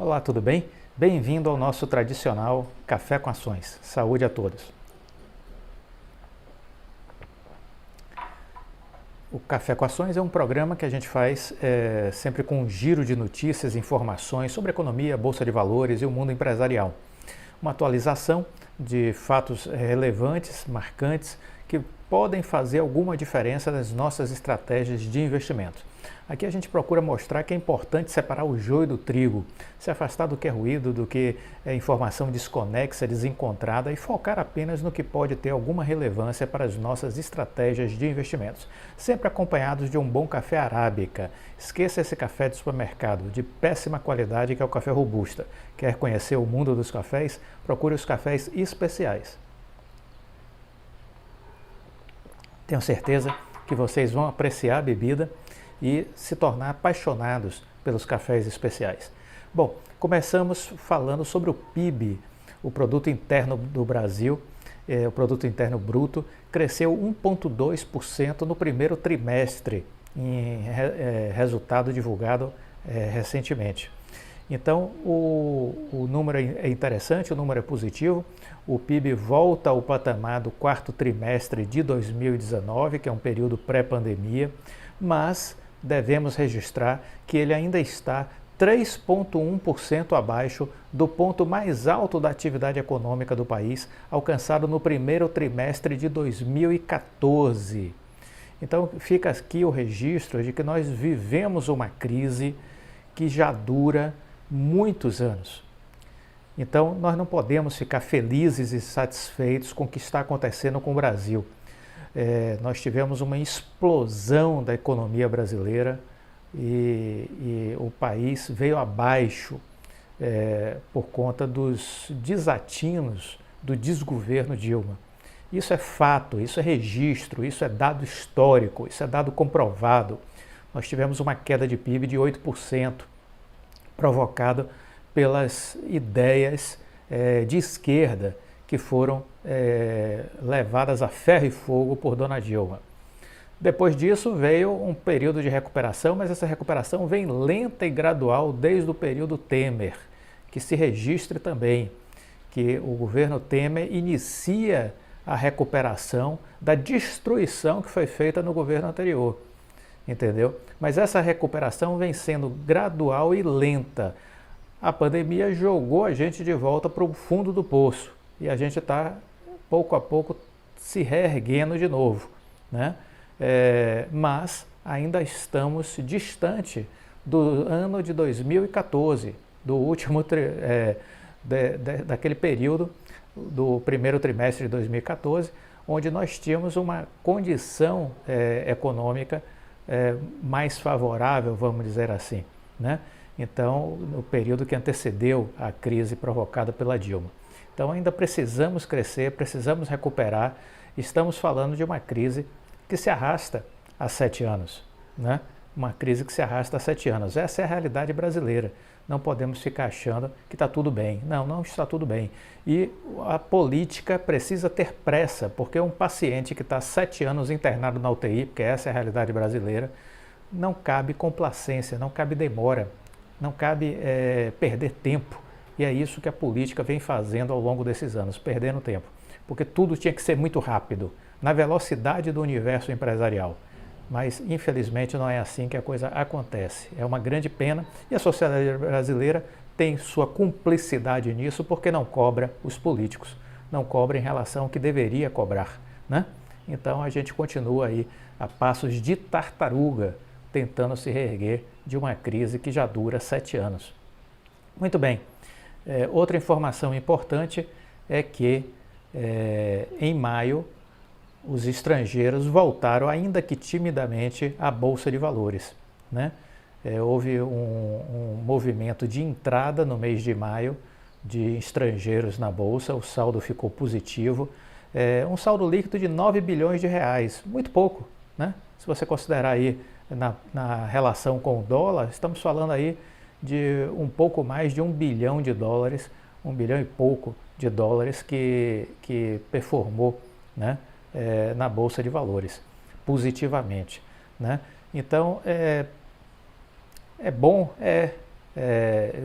Olá, tudo bem? Bem-vindo ao nosso tradicional Café com Ações. Saúde a todos. O Café com Ações é um programa que a gente faz sempre com um giro de notícias e informações sobre economia, bolsa de valores e o mundo empresarial. Uma atualização de fatos relevantes, marcantes, que podem fazer alguma diferença nas nossas estratégias de investimento. Aqui a gente procura mostrar que é importante separar o joio do trigo, se afastar do que é ruído, do que é informação desconexa, desencontrada e focar apenas no que pode ter alguma relevância para as nossas estratégias de investimentos, sempre acompanhados de um bom café arábica. Esqueça esse café de supermercado de péssima qualidade que é o café robusta. Quer conhecer o mundo dos cafés? Procure os cafés especiais. Tenho certeza que vocês vão apreciar a bebida e se tornar apaixonados pelos cafés especiais. Bom, começamos falando sobre o PIB, o Produto Interno do Brasil, o Produto Interno Bruto, cresceu 1,2% no primeiro trimestre, em resultado divulgado recentemente. Então, o número é interessante, o número é positivo. O PIB volta ao patamar do quarto trimestre de 2019, que é um período pré-pandemia, mas devemos registrar que ele ainda está 3,1% abaixo do ponto mais alto da atividade econômica do país, alcançado no primeiro trimestre de 2014. Então, fica aqui o registro de que nós vivemos uma crise que já dura muitos anos. Então, nós não podemos ficar felizes e satisfeitos com o que está acontecendo com o Brasil. Nós tivemos uma explosão da economia brasileira e o país veio abaixo por conta dos desatinos do desgoverno Dilma. Isso é fato, isso é registro, isso é dado histórico, isso é dado comprovado. Nós tivemos uma queda de PIB de 8%, provocada pelas ideias de esquerda que foram levadas a ferro e fogo por Dona Dilma. Depois disso veio um período de recuperação, mas essa recuperação vem lenta e gradual desde o período Temer, que se registre também que o governo Temer inicia a recuperação da destruição que foi feita no governo anterior. Entendeu? Mas essa recuperação vem sendo gradual e lenta. A pandemia jogou a gente de volta para o fundo do poço e a gente está, pouco a pouco, se reerguendo de novo, né? Mas ainda estamos distante do ano de 2014, do último daquele período do primeiro trimestre de 2014, onde nós tínhamos uma condição econômica mais favorável, vamos dizer assim, né? Então, no período que antecedeu a crise provocada pela Dilma. Então, ainda precisamos crescer, precisamos recuperar. Estamos falando de uma crise que se arrasta há 7 anos, né? Uma crise que se arrasta há 7 anos. Essa é a realidade brasileira. Não podemos ficar achando que está tudo bem. Não, não está tudo bem. E a política precisa ter pressa, porque um paciente que está 7 anos internado na UTI, porque essa é a realidade brasileira, não cabe complacência, não cabe demora, não cabe perder tempo. E é isso que a política vem fazendo ao longo desses anos, perdendo tempo. Porque tudo tinha que ser muito rápido, na velocidade do universo empresarial. Mas, infelizmente, não é assim que a coisa acontece. É uma grande pena e a sociedade brasileira tem sua cumplicidade nisso porque não cobra os políticos, não cobra em relação ao que deveria cobrar, né? Então, a gente continua aí a passos de tartaruga, tentando se reerguer de uma crise que já dura 7 anos. Muito bem, outra informação importante é que em maio os estrangeiros voltaram, ainda que timidamente, à Bolsa de Valores, né? Houve um movimento de entrada no mês de maio de estrangeiros na Bolsa, o saldo ficou positivo, um saldo líquido de 9 bilhões de reais, muito pouco, né? Se você considerar aí na relação com o dólar, estamos falando aí de um pouco mais de 1 bilhão de dólares, 1 bilhão e pouco de dólares que performou, né? Na Bolsa de Valores, positivamente, né? Então, é bom,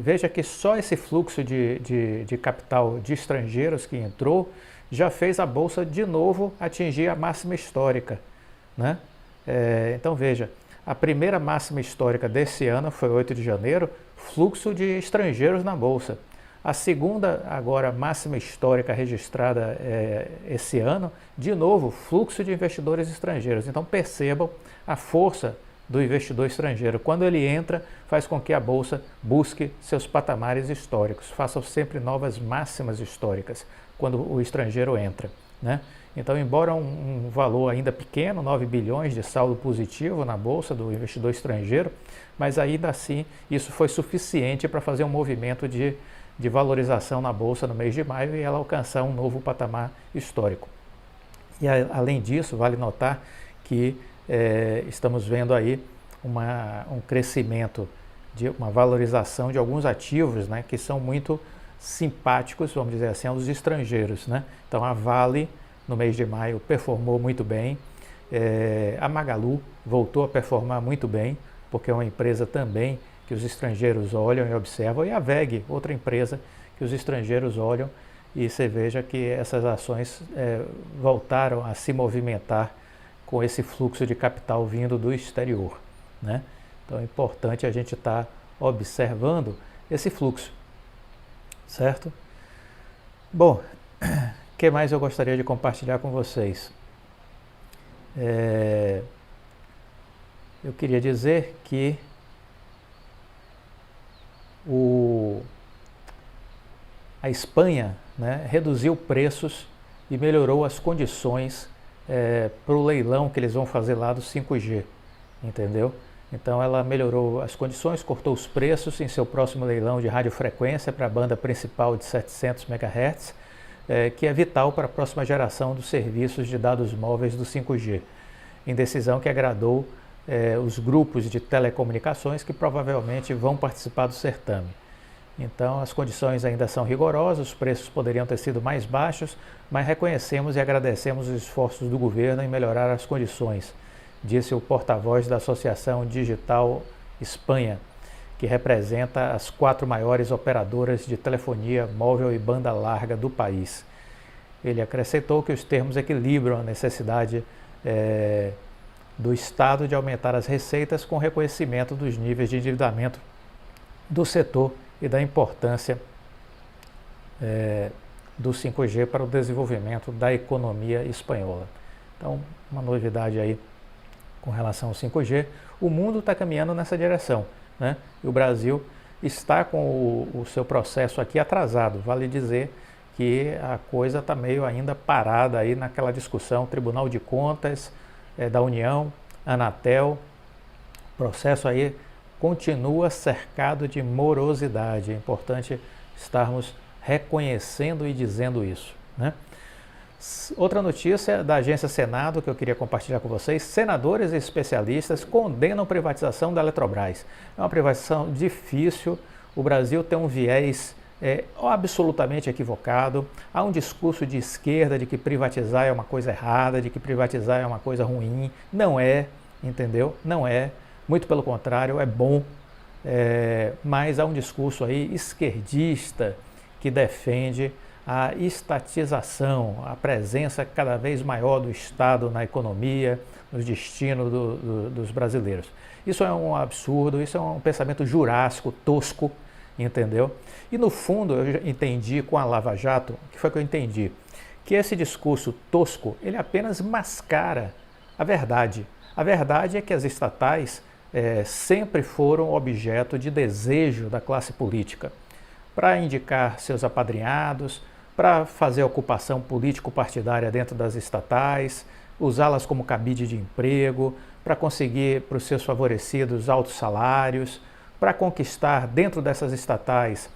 Veja que só esse fluxo de capital de estrangeiros que entrou já fez a Bolsa de novo atingir a máxima histórica, né? Então veja, a primeira máxima histórica desse ano foi 8 de janeiro, fluxo de estrangeiros na Bolsa. A segunda, agora, máxima histórica registrada esse ano, de novo, fluxo de investidores estrangeiros. Então percebam a força do investidor estrangeiro. Quando ele entra, faz com que a Bolsa busque seus patamares históricos, faça sempre novas máximas históricas quando o estrangeiro entra, né? Então, embora um valor ainda pequeno, 9 bilhões de saldo positivo na Bolsa do investidor estrangeiro, mas ainda assim isso foi suficiente para fazer um movimento de valorização na Bolsa no mês de maio e ela alcançar um novo patamar histórico. E além disso, vale notar que estamos vendo aí um crescimento, uma valorização de alguns ativos, né, que são muito simpáticos, vamos dizer assim, aos estrangeiros, né? Então a Vale, no mês de maio, performou muito bem, a Magalu voltou a performar muito bem, porque é uma empresa também que os estrangeiros olham e observam, e a VEG, outra empresa que os estrangeiros olham, e você veja que essas ações voltaram a se movimentar com esse fluxo de capital vindo do exterior, né? Então é importante a gente estar observando esse fluxo, certo? Bom, o que mais eu gostaria de compartilhar com vocês? Eu queria dizer que a Espanha, né, reduziu preços e melhorou as condições para o leilão que eles vão fazer lá do 5G, entendeu? Então ela melhorou as condições, cortou os preços em seu próximo leilão de radiofrequência para a banda principal de 700 MHz, que é vital para a próxima geração dos serviços de dados móveis do 5G, em decisão que agradou os grupos de telecomunicações que provavelmente vão participar do certame. Então as condições ainda são rigorosas, os preços poderiam ter sido mais baixos, mas reconhecemos e agradecemos os esforços do governo em melhorar as condições, disse o porta-voz da Associação Digital Espanha, que representa as 4 maiores operadoras de telefonia móvel e banda larga do país. Ele acrescentou que os termos equilibram a necessidade do Estado de aumentar as receitas com reconhecimento dos níveis de endividamento do setor e da importância do 5G para o desenvolvimento da economia espanhola. Então, uma novidade aí com relação ao 5G, o mundo está caminhando nessa direção, né? E o Brasil está com o seu processo aqui atrasado. Vale dizer que a coisa está meio ainda parada aí naquela discussão, Tribunal de Contas da União, Anatel, o processo aí continua cercado de morosidade. É importante estarmos reconhecendo e dizendo isso, né? Outra notícia da Agência Senado que eu queria compartilhar com vocês: senadores e especialistas condenam a privatização da Eletrobras. É uma privatização difícil, o Brasil tem um viés absolutamente equivocado, há um discurso de esquerda de que privatizar é uma coisa errada, de que privatizar é uma coisa ruim. Não é, entendeu? Não é, muito pelo contrário, é bom, mas há um discurso aí esquerdista que defende a estatização, a presença cada vez maior do Estado na economia, no destino dos brasileiros. Isso é um absurdo, isso é um pensamento jurássico, tosco, entendeu? E no fundo eu entendi com a Lava Jato, o que foi que eu entendi? Que esse discurso tosco, ele apenas mascara a verdade. A verdade é que as estatais sempre foram objeto de desejo da classe política, para indicar seus apadrinhados, para fazer ocupação político-partidária dentro das estatais, usá-las como cabide de emprego, para conseguir para os seus favorecidos altos salários, para conquistar dentro dessas estatais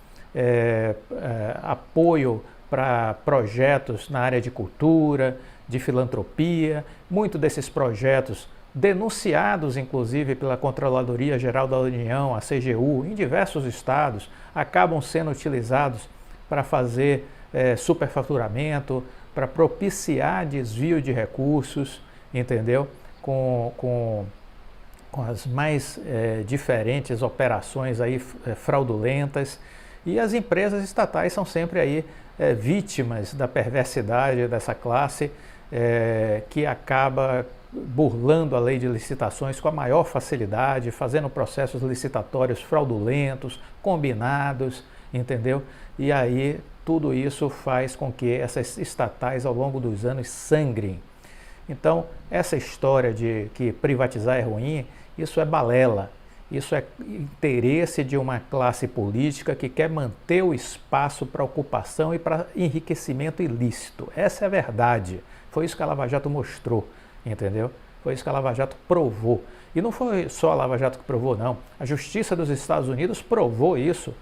apoio para projetos na área de cultura, de filantropia. Muitos desses projetos, denunciados inclusive pela Controladoria Geral da União, a CGU, em diversos estados, acabam sendo utilizados para fazer superfaturamento, para propiciar desvio de recursos, entendeu? Com com as mais diferentes operações aí fraudulentas, e as empresas estatais são sempre aí vítimas da perversidade dessa classe que acaba burlando a lei de licitações com a maior facilidade, fazendo processos licitatórios fraudulentos, combinados, entendeu? E aí tudo isso faz com que essas estatais ao longo dos anos sangrem. Então, essa história de que privatizar é ruim, isso é balela. Isso é interesse de uma classe política que quer manter o espaço para ocupação e para enriquecimento ilícito. Essa é a verdade. Foi isso que a Lava Jato mostrou, entendeu? Foi isso que a Lava Jato provou. E não foi só a Lava Jato que provou, não. A Justiça dos Estados Unidos provou isso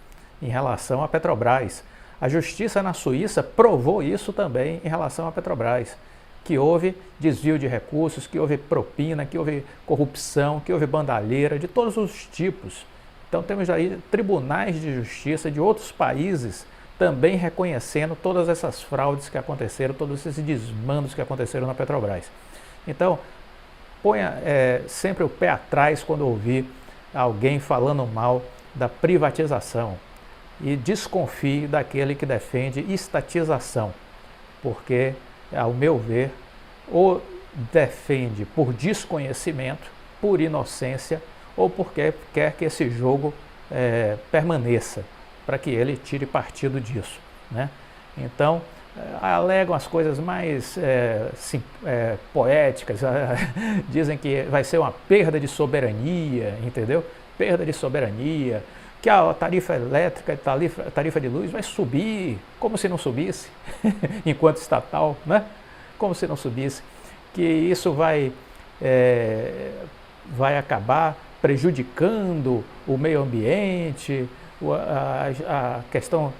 em relação à Petrobras. A Justiça na Suíça provou isso também em relação à Petrobras, que houve desvio de recursos, que houve propina, que houve corrupção, que houve bandalheira, de todos os tipos. Então temos aí tribunais de justiça de outros países também reconhecendo todas essas fraudes que aconteceram, todos esses desmandos que aconteceram na Petrobras. Então, ponha sempre o pé atrás quando ouvir alguém falando mal da privatização e desconfie daquele que defende estatização, porque, ao meu ver, ou defende por desconhecimento, por inocência, ou porque quer que esse jogo permaneça, para que ele tire partido disso, né? Então, alegam as coisas mais poéticas, dizem que vai ser uma perda de soberania, entendeu? Perda de soberania, que a tarifa elétrica e a tarifa de luz vai subir, como se não subisse, enquanto estatal, né? Como se não subisse, que isso vai acabar prejudicando o meio ambiente, a questão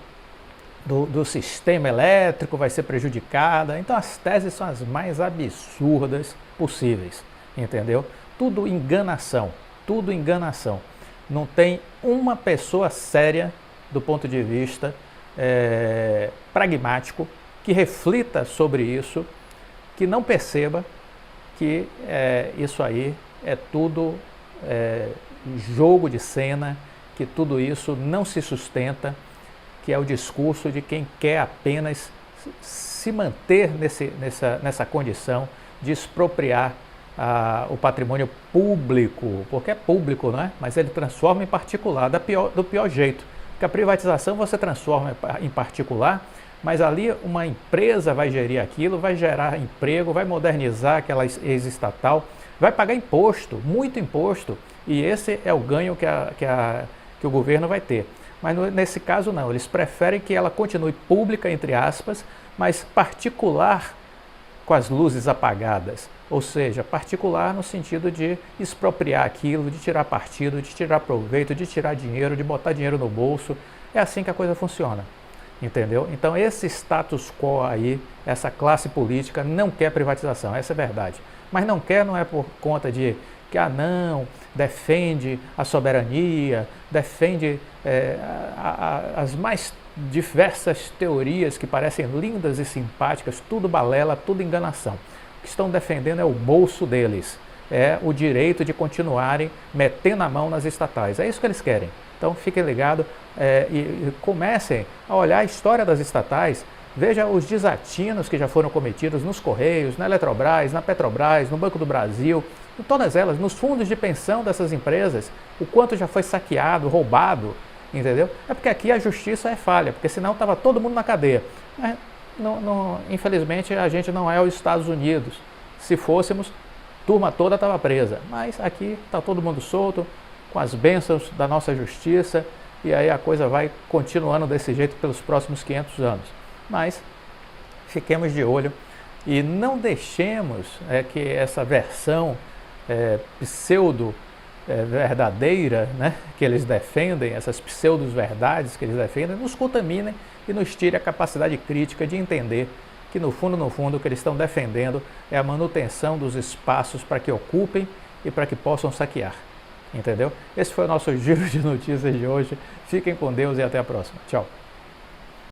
do sistema elétrico vai ser prejudicada. Então as teses são as mais absurdas possíveis, entendeu? Tudo enganação, tudo enganação. Não tem uma pessoa séria do ponto de vista pragmático que reflita sobre isso, que não perceba que isso aí é tudo jogo de cena, que tudo isso não se sustenta, que é o discurso de quem quer apenas se manter nessa condição de expropriar o patrimônio público, porque é público, não é? Mas ele transforma em particular, do pior jeito. Porque a privatização você transforma em particular, mas ali uma empresa vai gerir aquilo, vai gerar emprego, vai modernizar aquela ex-estatal, vai pagar imposto, muito imposto, e esse é o ganho que o governo vai ter. Mas nesse caso não, eles preferem que ela continue pública, entre aspas, mas particular com as luzes apagadas. Ou seja, particular no sentido de expropriar aquilo, de tirar partido, de tirar proveito, de tirar dinheiro, de botar dinheiro no bolso. É assim que a coisa funciona, entendeu? Então esse status quo aí, essa classe política não quer privatização, essa é a verdade. Mas não quer não é por conta de que, não, defende a soberania, defende as mais diversas teorias que parecem lindas e simpáticas, tudo balela, tudo enganação. O que estão defendendo é o bolso deles, é o direito de continuarem metendo a mão nas estatais. É isso que eles querem. Então fiquem ligados e comecem a olhar a história das estatais. Veja os desatinos que já foram cometidos nos Correios, na Eletrobras, na Petrobras, no Banco do Brasil, em todas elas, nos fundos de pensão dessas empresas, o quanto já foi saqueado, roubado, entendeu? É porque aqui a justiça é falha, porque senão estava todo mundo na cadeia. Infelizmente a gente não é os Estados Unidos. Se fôssemos, turma toda estava presa. Mas aqui está todo mundo solto, com as bênçãos da nossa justiça, e aí a coisa vai continuando desse jeito pelos próximos 500 anos. Mas fiquemos de olho e não deixemos que essa versão pseudo verdadeira, né, que eles defendem, essas pseudos verdades que eles defendem, nos contaminem e nos tire a capacidade crítica de entender que no fundo, o que eles estão defendendo é a manutenção dos espaços para que ocupem e para que possam saquear. Entendeu? Esse foi o nosso giro de notícias de hoje. Fiquem com Deus e até a próxima. Tchau.